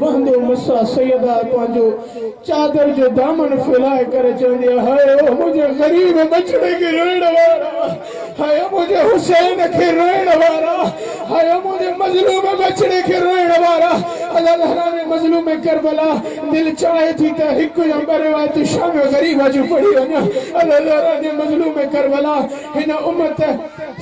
वंदो मुसा सैयदा पंहिंजो चादर जो दामन फैलाए करे चवंदी हाय ओ मुझे गरीब बचड़े के रोइण वारा, हाय मुझे हुसैन के रोइण वारा, हाय मुझे मजलूम बचड़े के रोइण वारा। अल्लाह ताला ने मजलूम करबला दिल चाहे थी त हिक नंबर रिवायत शाम गरीब जो पढ़ी वञा। अल्लाह ताला ने मजलूम करबला हिन उम्मत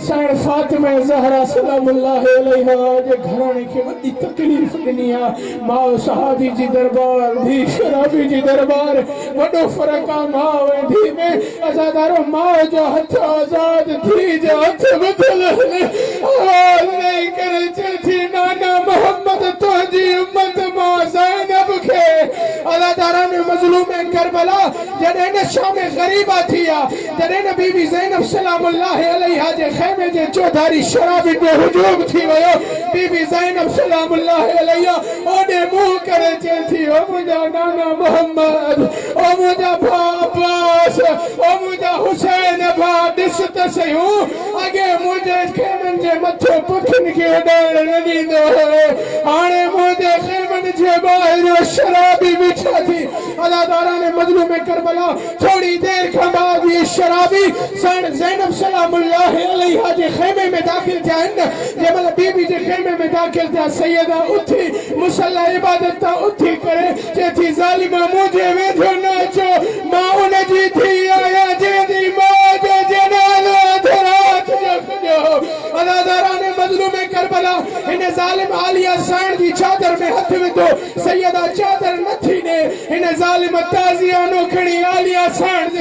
साण फातिमा ज़हरा सलामुल्लाह अलैहा जे घराणे खे वॾी तकलीफ़ ॾिनी आहे। माउ सहाबी जी दरबार, धी शराबी जी दरबार, वॾो फ़र्क़ आहे माउ ऐं धी में। अज़ादारो माउ जो हथ आज़ाद, धी जो हथ बदल आवाज़ नहीं करे चए थी नाना मोहम्मद तुंहिंजी उम्मत मां ज़ैनब खे। अल्लाह ताला ने मज़लूम करबला जॾहिं न शाम ग़रीबा थी आहे, जॾहिं न बीबी ज़ैनब सलामुल्लाह अलैहा जे खैमे जे चौधारी शराबी पे हुजूम थी वियो, बीबी ज़ैनब सलामुल्लाह अलैहा ओॾे मुंहुं करे चए थी ओ मुंहिंजा नाना मोहम्मद, ओ मुंहिंजा भाउ अब्बास, ओ मुंहिंजा हुसैन भाउ ॾिस त सयूं अॻे मुंहिंजे खेमनि जे मथे पखियुनि खे उॾाइण न ॾींदो हुयो, हाणे मुंहिंजे खेमनि जे ॿाहिरि शराबी बिठा थी। अल्लाह ताला ने मजलूम करबला थोड़ी देर खां बाद ये शराबी साण ज़ैनब सलामुल्लाह अलैहा जे खेमे में दाखिल थिया आहिनि। जंहिंमहिल बीबी जे खेमे में दाखिल थिया सैयदा उथी मुसल्ला इबादत उथी करे चए थी ज़ालिमा मुझे वेझो न अचो, मां उन जी थी आहियां जंहिंजी माउ जो जनाज़ो अधु राति जो खॼो। अल्लाह ताला ने मजलूम करबला हिन ज़ालिम आलिया साण जी चादर में हथ विधो, सैयदा चादर नथी ॾे, हिन ज़ालिम ताज़ियानो खणी आलिया साण जे